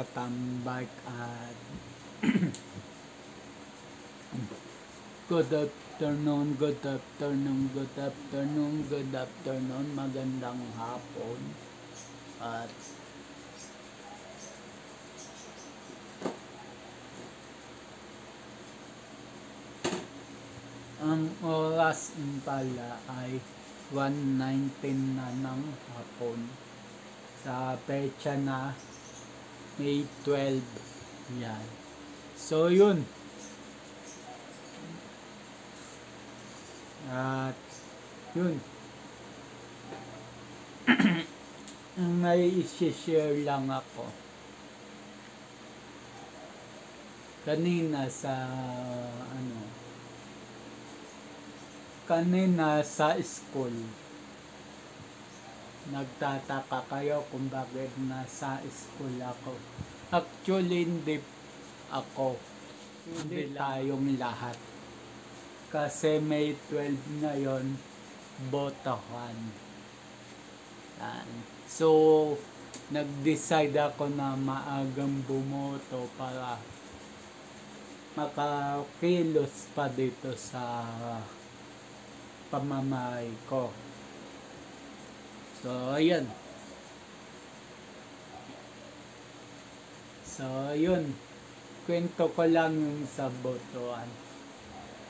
katambak at good afternoon, good afternoon, good afternoon, good afternoon, magandang hapon. At ang oras pala ay 1:19 na ng hapon sa petsa na May 12. Yan. So yun. At yun. May isi-share lang ako. Kanina sa school. Nagtataka kayo kung bakit nasa school ako. Actually, hindi ako. Hindi tayong lahat. Kasi May 12 ngayon, botohan. So, nag-decide ako na maagang bumoto para makakilos pa dito sa pamamahay ko. So, ayan. So, yun. Kwento ko lang yung sa botohan.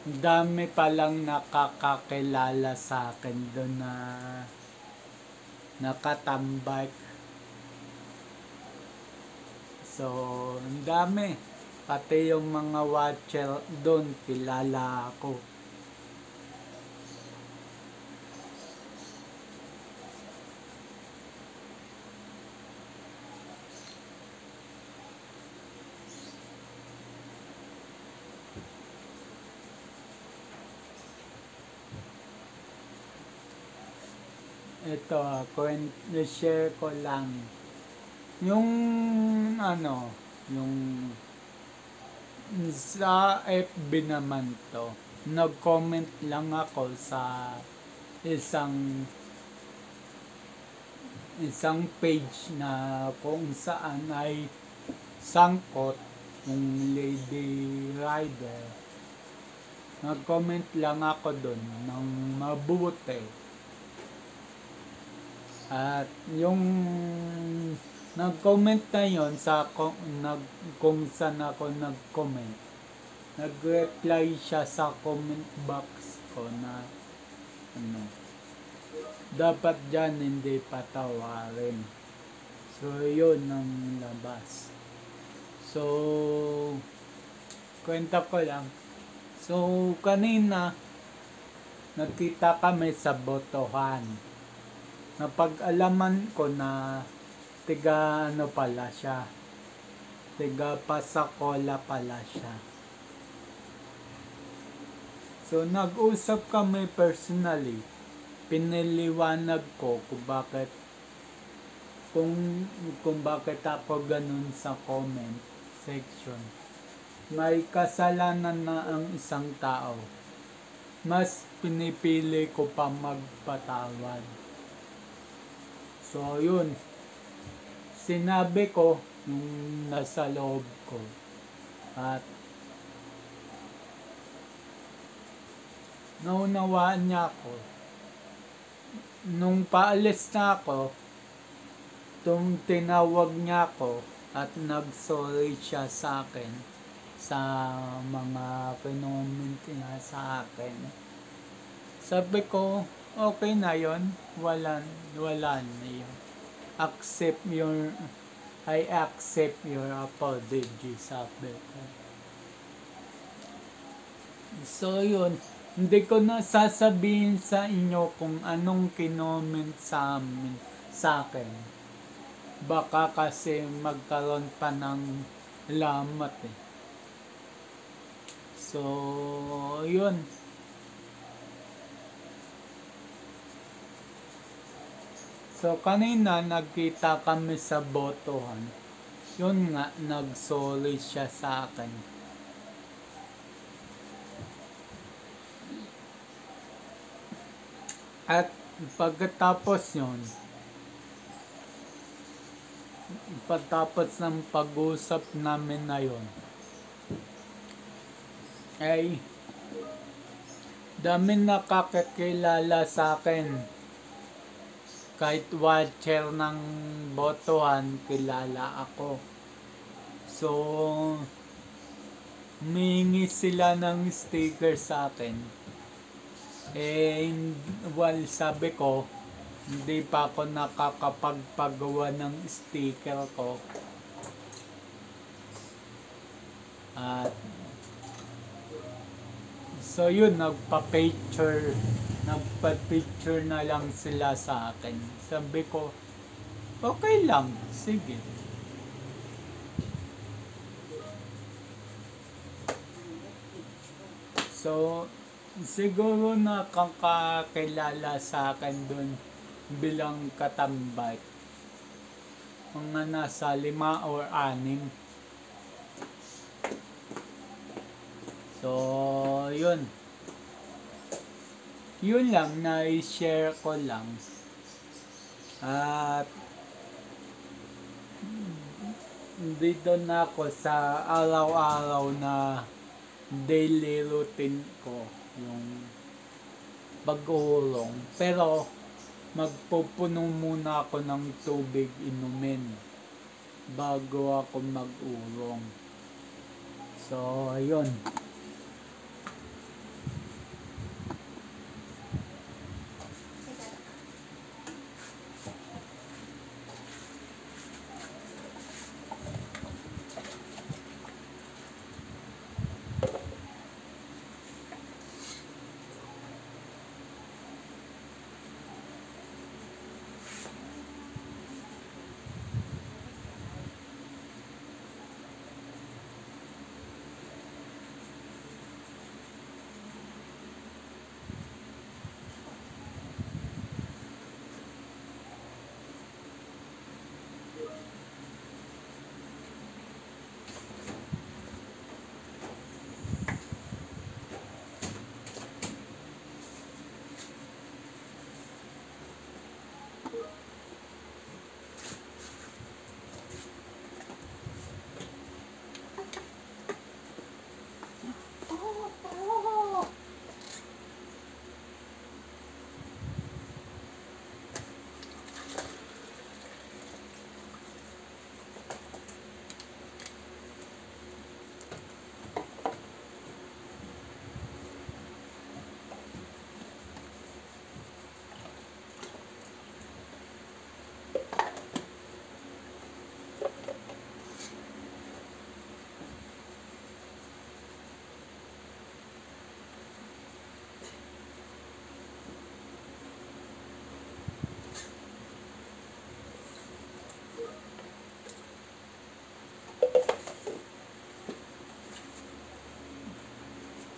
Dami palang nakakakilala sa akin doon na nakatambak. So, ang dami. Pati yung mga watcher doon, kilala ako. Ito, share ko lang. Yung yung sa FB naman to, nag-comment lang ako sa isang page na kung saan ay sangkot yung Lady Rider. Nag-comment lang ako dun ng mabuti. At yung nag-comment na yun kung saan ako nag-comment, nag-reply siya sa comment box ko na dapat dyan hindi patawarin. So yun ang labas. So kwenta ko lang. So kanina nagkita kami sa botohan. Napag-alaman ko na tiga Pasacola pala siya. So nag-usap kami personally. Piniliwanag ko kung bakit ako ganun sa comment section. May kasalanan na ang isang tao. Mas pinipili ko pa magpatawad. So, yun. Sinabi ko yung nasa loob ko. At naunawaan niya ako. Nung paalis na ako, tinawag niya ako at nag-sorry siya sa akin sa mga pinomment niya sa akin. Sabi ko, okay na yun. Wala na yun. I accept your apology, sabi ko. So yun, hindi ko na sasabihin sa inyo kung anong kinoment sa akin. Baka kasi magkaroon pa ng lamat eh. So yun. So, kanina nagkita kami sa botohan. Yun nga, nag-sorry siya sa akin. At pagkatapos yun, pagtapos ng pag-usap namin na yun, ay daming nakakakilala sa akin. Kahit watcher ng botohan, kilala ako. So, humingi sila ng sticker sa akin. Sabi ko, hindi pa ako nakakapagpagawa ng sticker ko. At so yun, nagpa-picture na lang sila sa akin. Sabi ko, okay lang, sige. So, siguro nakakakilala sa akin dun bilang katambay. Mga nasa 5 or 6. So, yun. Yun lang, na-share ko lang. At dito na ako sa araw-araw na daily routine ko, yung pag-uulong. Pero, magpupuno muna ako ng tubig inumin bago ako mag-ulong. So, ayun.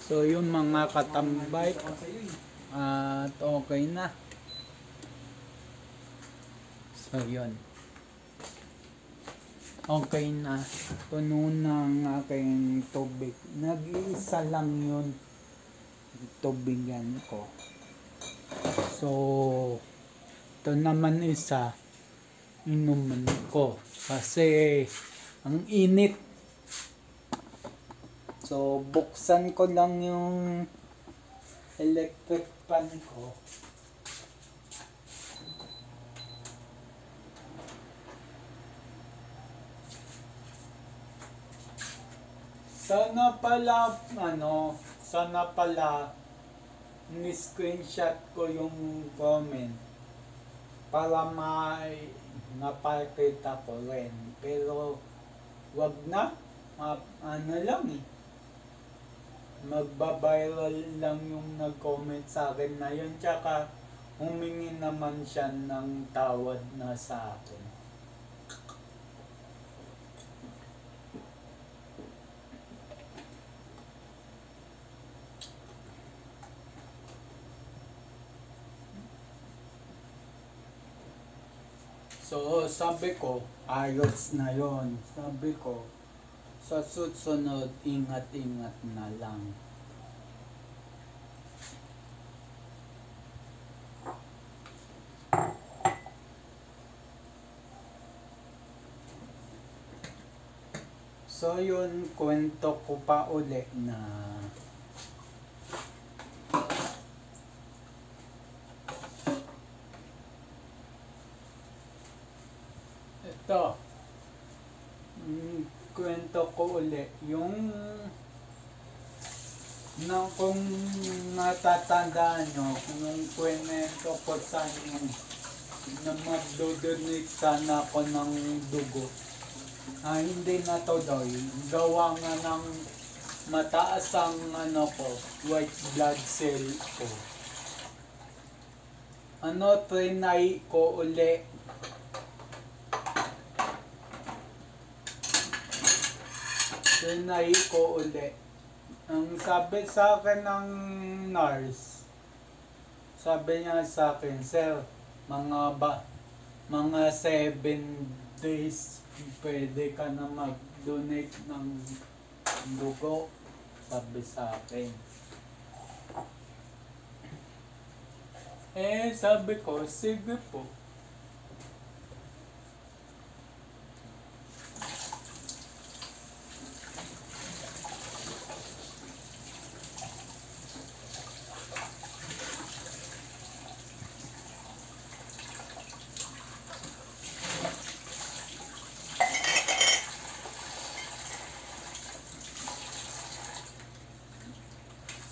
So yun mga katambay, at okay na. So yun, okay na, puno ng aking tubig. Nag-iisa lang yun tubigan ko. So ito naman isa, inuman ko kasi ang init. So, buksan ko lang yung electric pan ko. Sana pala ni-screenshot ko yung comment para napakita ko rin. Pero, wag na. Lang eh. Magbabiral lang yung nag-comment sa akin na yun, tsaka humingi naman siya ng tawad na sa akin. So sabi ko, ayos na yon. Sabi ko, sa susunod, ingat-ingat na lang. So yun, kwento ko pa uli na ito, kwento ko uli yung na kung natatandaan nyo, yung kwento ko sa inyo na magdodonate sana ako ng dugo. Hindi na to daw. Gawa nga ng mataas ang white blood cell ko. Trinay ko uli. Trinay ko uli. Ang sabi sa akin ng nurse, sabi niya sa akin, sir, mga 7 days pwede ka na mag-donate ng dugo, sabi sa akin. Sabi ko, sige po.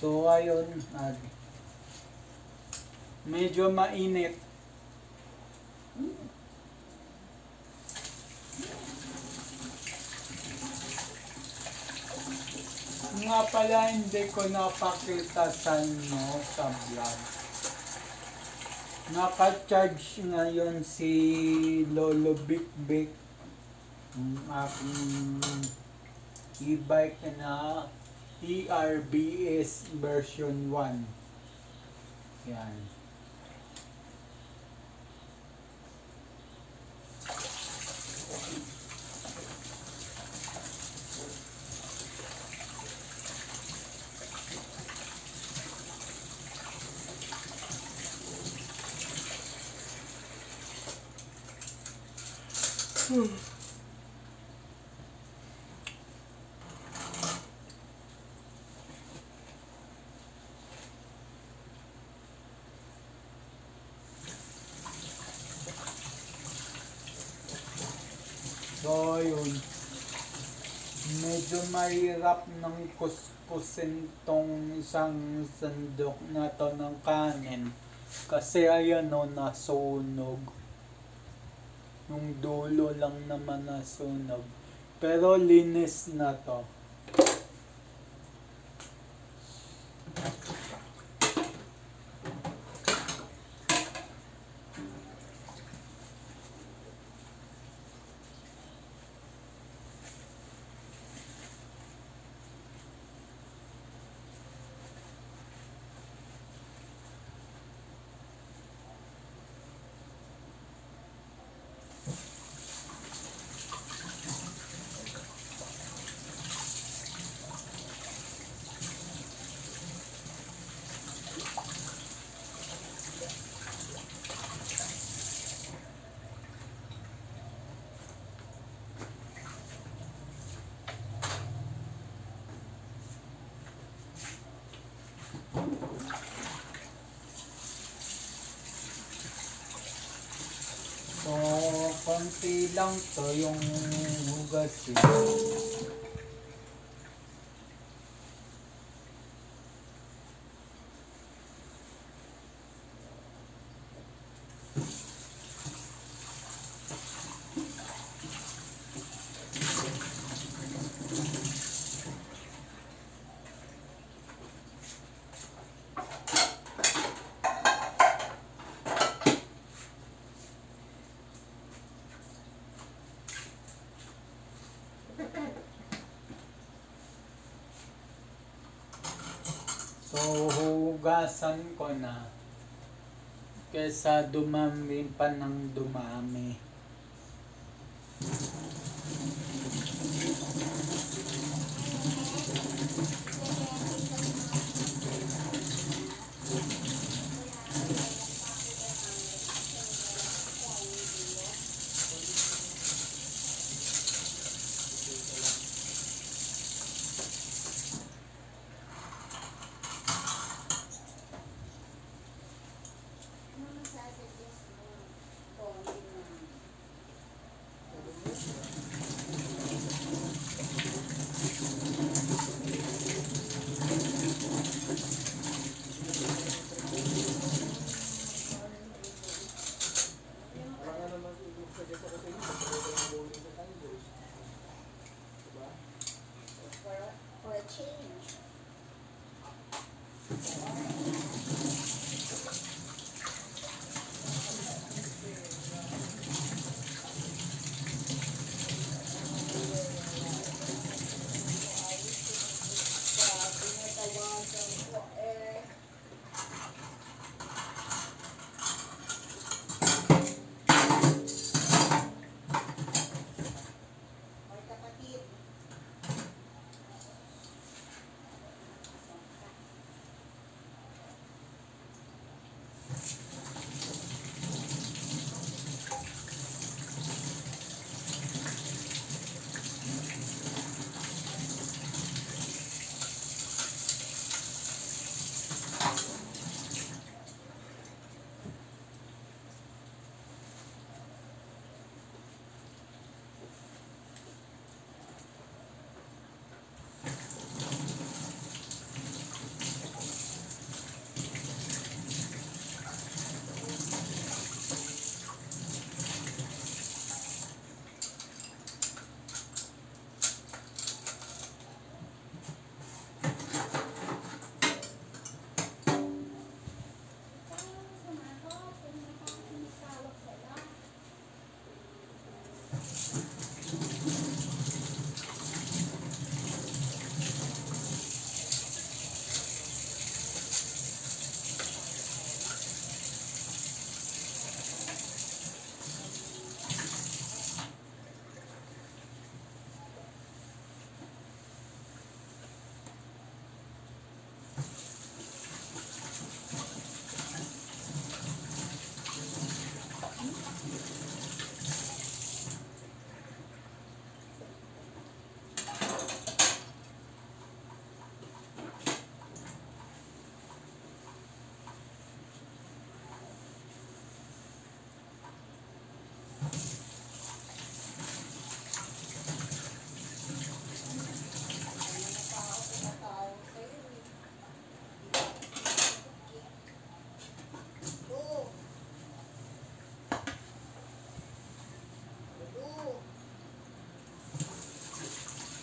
So ayun, medyo mainit. Nga pala hindi ko napakita sa inyo sa vlog. Naka-charge ngayon si Lolo Bik Bik, ang aking e-bike na ERBS version 1. Yan. So yun, medyo mahirap ng kuskusin tong isang sandok na to ng kanin kasi ayan nasunog. Yung dulo lang naman nasunog, pero linis na to. So, konti lang to yung hugasin. So, hugasan ko na kesa dumami pa ng dumami.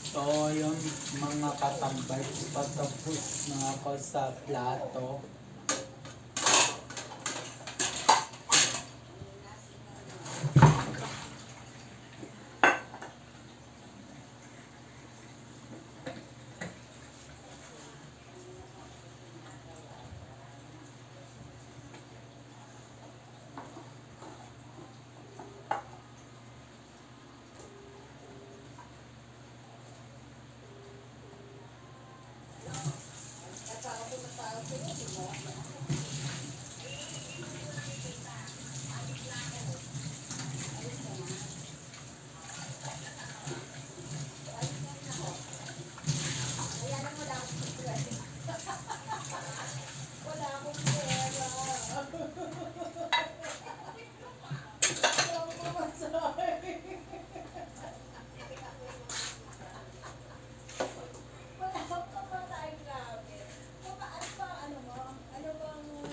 So, yung mga katambay, patapos na ako sa plato. Wala ka pa tayong gamit. Ano bang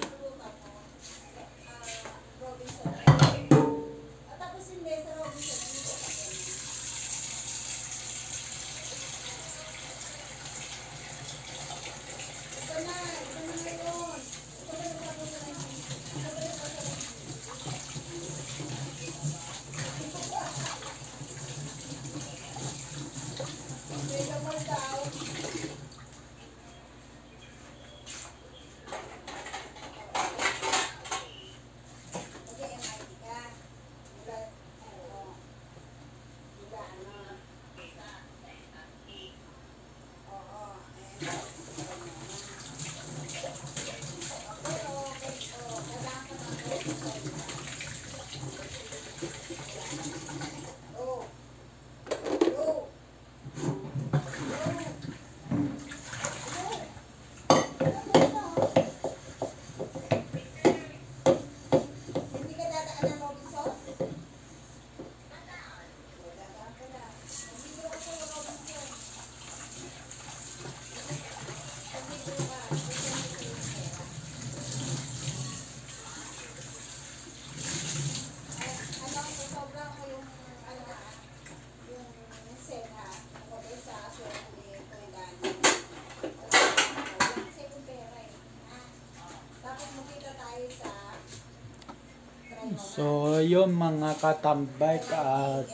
So, yun mga katambay at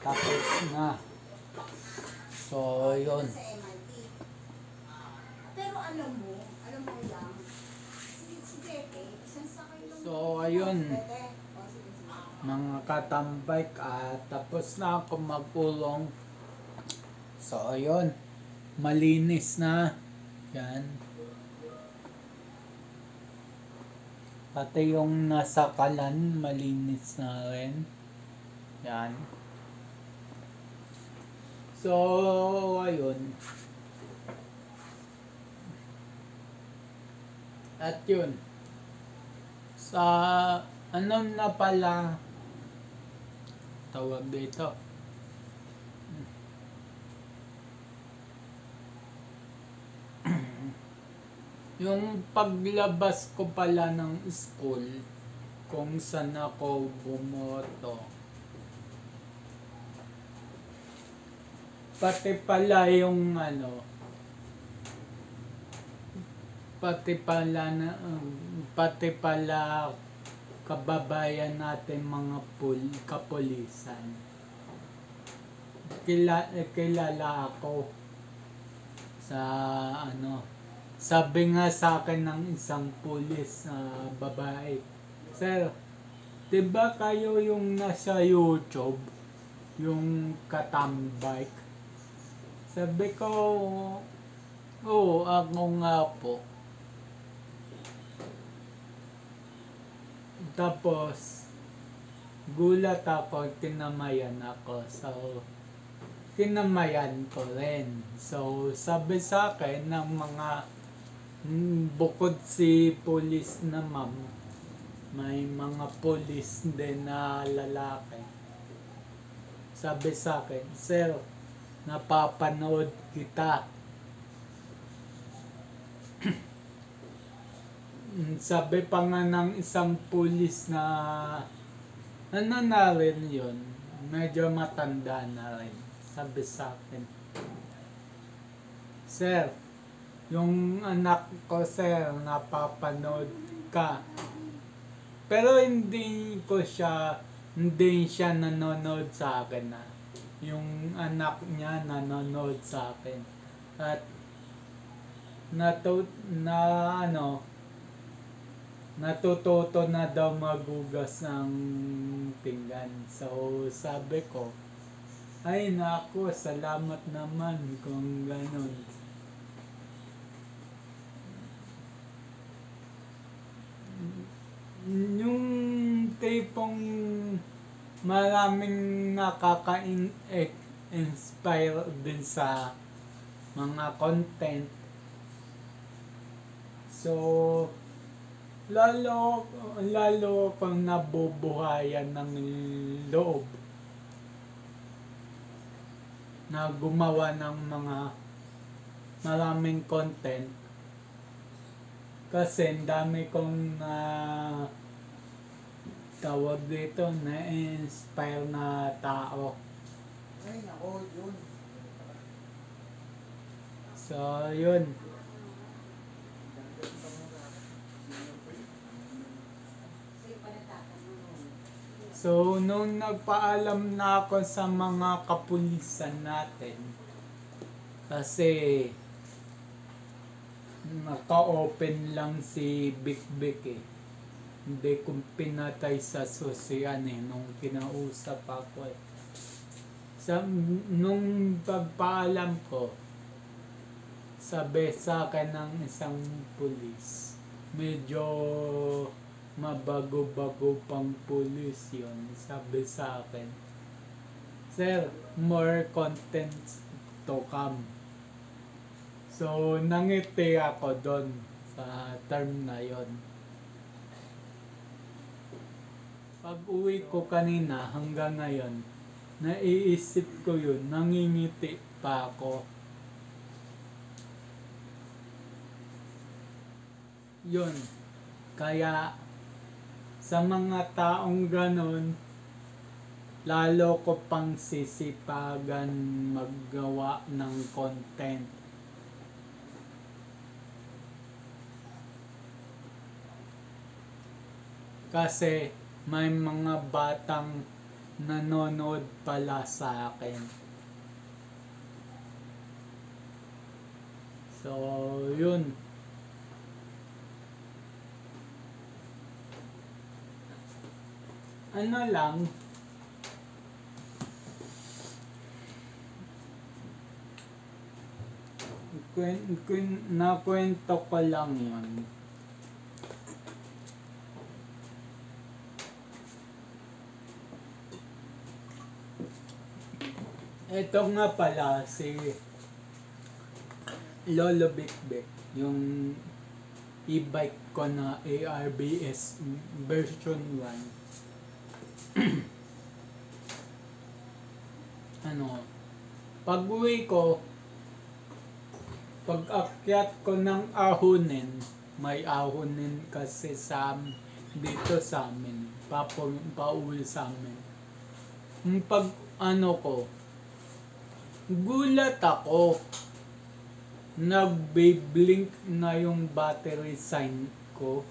tapos na. So, yun. Pero alam mo lang, si Bete, isang sakay lang. So, ayun. Bete, o sige, sige. Mga katambay at tapos na ako magpulong. So, ayun. Malinis na. Yan. Pati yung nasa kalan, malinis na rin. Yan. So, ayun. At yun. Sa, ano na pala, tawag dito. Yung paglabas ko pala ng school, kung saan ako bumoto. Pati pala yung ano, pati pala kababayan natin mga kapulisan. Kilala ako sa ano, sabi nga sa akin ng isang pulis na babae, "Sir, diba kayo yung nasa YouTube, yung katambike?" Sabi ko, "Oo, ako nga po." Tapos, gulat ako, tinamayan ako. So, tinamayan ko rin. So, sabi sa akin ng mga bukod si pulis na ma'am, may mga pulis din na lalaki. Sabi sa akin, "Sir, napapanood kita." Sabi pa nga ng isang pulis na ano na rin yun, medyo matanda na rin. Sabi sa akin, "Sir, yung anak ko, sir, napapanood ka." Pero hindi siya nanonood sa akin na. Yung anak niya nanonood sa akin. At natututo na daw magugas ng pinggan. So, sabi ko, "Ay naku, salamat naman kung ganun." Yung tipong maraming nakaka-inspire din sa mga content. So, lalo akong nabubuhayan ng loob na gumawa ng mga maraming content kasi ang dami kong tawag dito na-inspire na tao. Ay, nako, yun. So, yun. So, nung nagpaalam na ako sa mga kapulisan natin, kasi naka-open lang si Big eh. Hindi kong pinatay sa sosyan nung kinausap ako eh. Nung pagpaalam ko, sabi sa akin ng isang pulis, medyo mabago-bago pang pulis yun. Sabi sa akin, "Sir, more contents to come." So, nangiti ako doon sa term na yon. Pag uwi ko kanina hanggang ngayon, naiisip ko yun, nangingiti pa ako. Yun. Kaya, sa mga taong ganon, lalo ko pang sisipagan maggawa ng content. Kasi may mga batang nanonood pala sa akin. So, yun. Ano lang, nakwento ko lang yun. Ito nga pala si Lolo Bikbik, yung e-bike ko na ARBS version 1. Pag uwi ko, pag akyat ko ng ahonin, may ahonin kasi dito sa amin, pauwi sa amin. Pag ko, gulat ako, nagbe-blink na yung battery sign ko.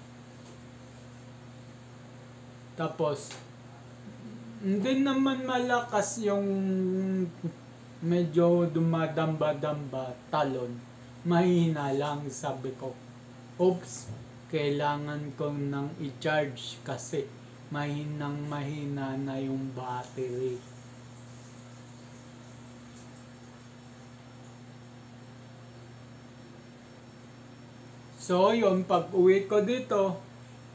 Tapos, hindi naman malakas yung medyo dumadamba-damba talon. Mahina lang, sabi ko. Oops, kailangan kong nang i-charge kasi mahina na yung battery. So, yun, pag uwi ko dito,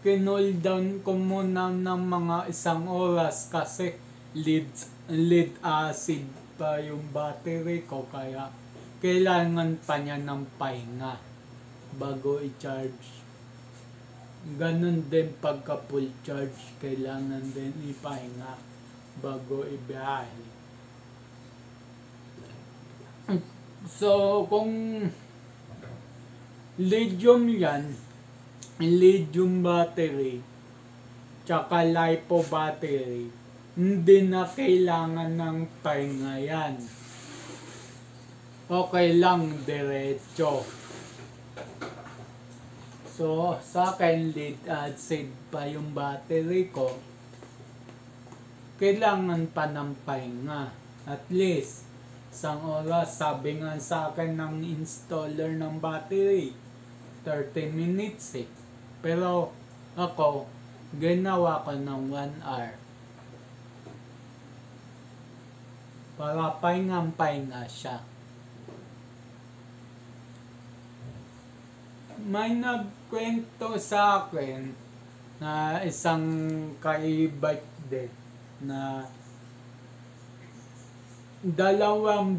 kinol down ko muna ng mga 1 oras kasi lead acid pa yung battery ko, kaya kailangan pa niya ng pahinga bago i-charge. Ganun din pagka full charge, kailangan din ipahinga bago ibiyahe. So, kung lithium battery, tsaka LiPo battery, hindi na kailangan ng pahinga yan. Okay lang, diretso. So, sa akin, lead acid pa yung battery ko, kailangan pa ng pahinga. At least, 1 oras, sabi nga sa akin ng installer ng battery, 30 minutes eh. Pero ako, ginawa ko ng 1 hour. Para pahinga siya. May nagkwento sa akin na isang ka-e-bike din na 2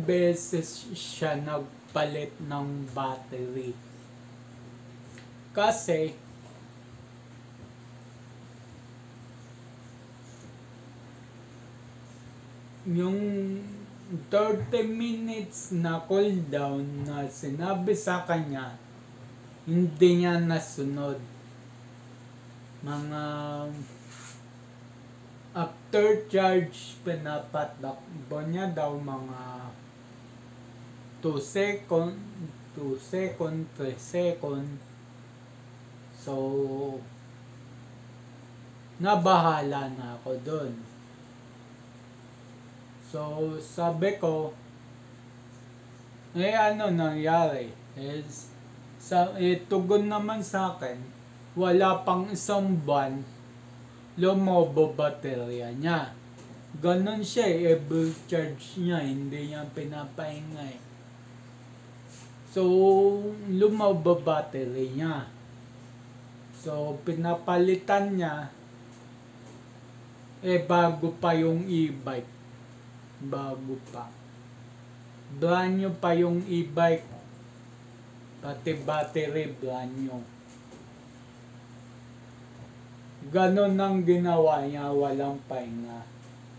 beses siya nagpalit ng battery. Kasi yung 30 minutes na cool down na sinabi sa kanya, hindi niya nasunod. Mga after charge, pinapatakbo niya daw mga 2 second, 3 second. So, nabahala na ako dun. So, sabi ko, ano nangyari? Tugon naman sa akin, wala pang 1 buwan, lumobo baterya niya. Ganon siya every charge niya, hindi niya pinapahinga eh. So, lumobo battery niya. So, pinapalitan niya, bago pa yung e-bike. Bago pa. Brand new pa yung e-bike. Pati battery brand new. Ganon ang ginawa niya, walang pahinga.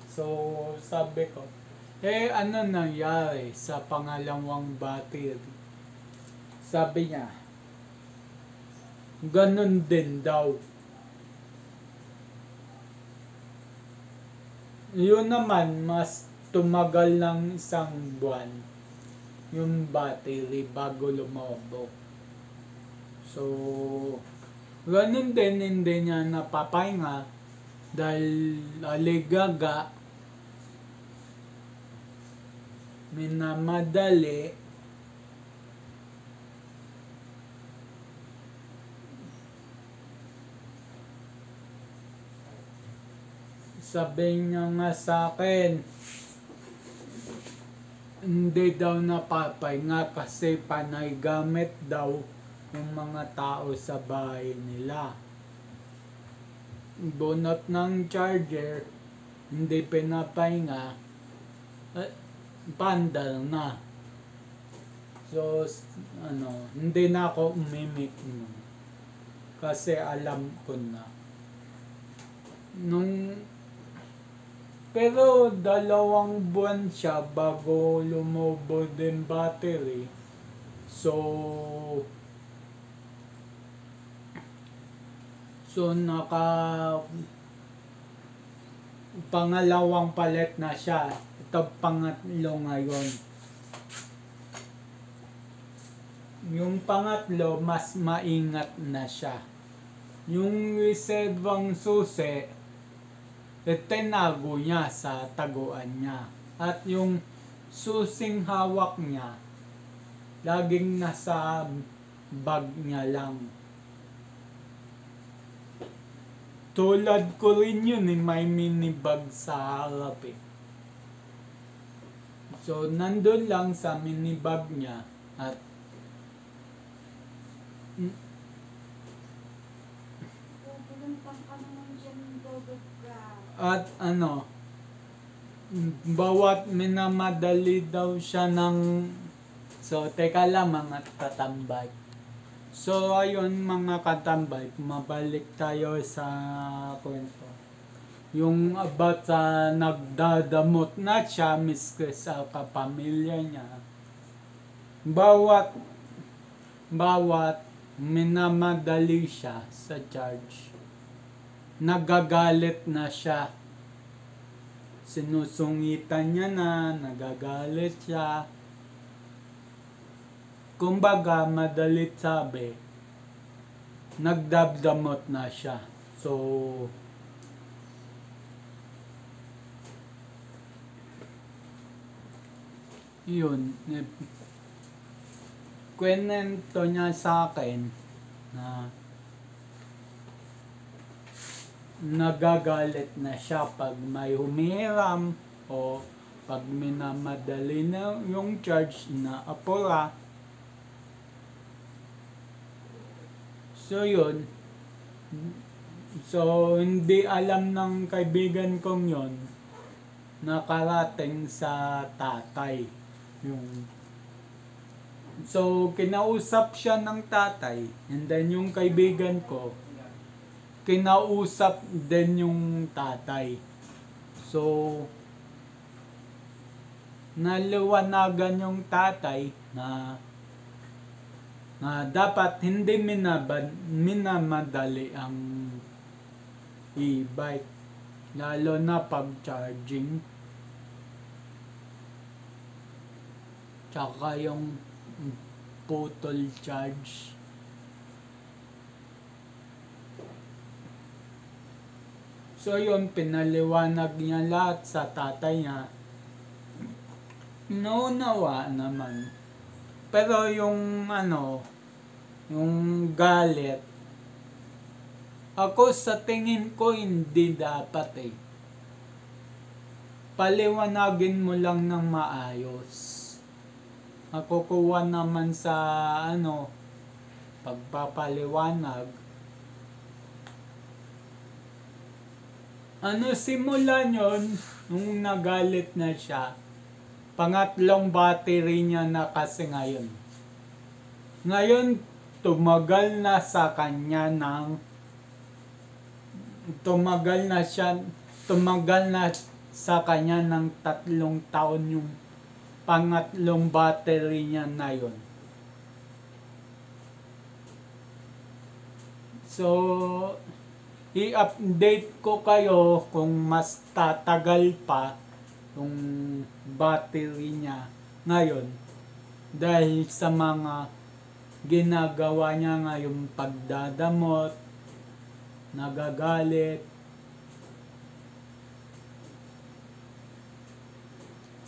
So, sabi ko, ano nangyari sa pangalawang battery? Sabi niya, ganon din daw. Yun naman, mas tumagal ng 1 buwan yung battery bago lumobo. So, Ganun din, hindi niya napapahinga dahil aligaga, minamadali, sabi niya nga sa akin, hindi daw napapahinga kasi panay gamit daw yung mga tao sa bahay nila. Bunot ng charger, hindi pinapahinga, pandal na. So, hindi na ako umimik nun. Kasi alam ko na. Pero 2 buwan siya bago lumobo din battery. So pangalawang palit na siya. Ito pangatlo ngayon. Yung pangatlo, mas maingat na siya. Yung reservang susi, tinago niya sa taguan niya. At yung susing hawak niya, laging nasa bag niya lang. Tulad ko rin yun, may mini bag sa harap eh. So, nandun lang sa mini bag niya at bawat minamadali daw siya ng teka lang mga katambay. So, ayun mga katambay, mabalik tayo sa kwento. Yung about sa nagdadamot na siya, miski sa kapamilya niya. Bawat minamadali siya sa charge, nagagalit na siya. Sinusungitan niya na, nagagalit siya. Kumbaga, madalit sabi, nagdadamot na siya. So, yun. Kwento niya sa akin na nagagalit na siya pag may humihiram o pag minamadali na yung charge na apura. So yun. So hindi alam ng kaibigan kong yun, nakarating sa tatay. So kinausap siya ng tatay, and then yung kaibigan ko, kinausap din yung tatay. So naliwanagan yung tatay na dapat hindi minamadali ang e-bike, lalo na pag charging, tsaka yung putol charge. So yun, pinaliwanag niya lahat sa tatay niya. Naunawa naman. Pero yung yung galit, ako sa tingin ko hindi dapat eh. Paliwanagin mo lang ng maayos. Ako kuha naman sa pagpapaliwanag. Simulan yun, nung nagalit na siya, pangatlong battery niya na kasi ngayon. Ngayon, tumagal na sa kanya ng 3 taon yung pangatlong battery niya na yun. So, i-update ko kayo kung mas tatagal pa yung battery niya ngayon dahil sa mga ginagawa niya ngayong pagdadamot, nagagalit.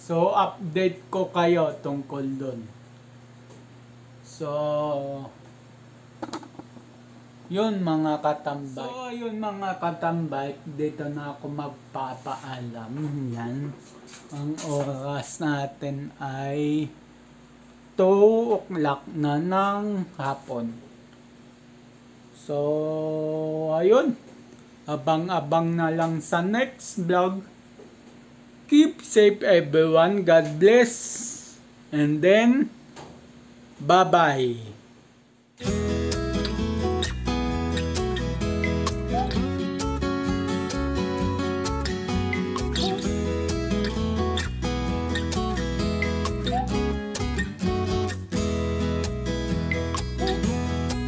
So, update ko kayo tungkol dun. So, yun mga katambay. So, yun mga katambay, dito na ako magpapaalam. Yan. Ang oras natin ay 2 o'clock na ng hapon. So, ayun. Abang-abang na lang sa next vlog. Keep safe everyone. God bless. And then, bye-bye.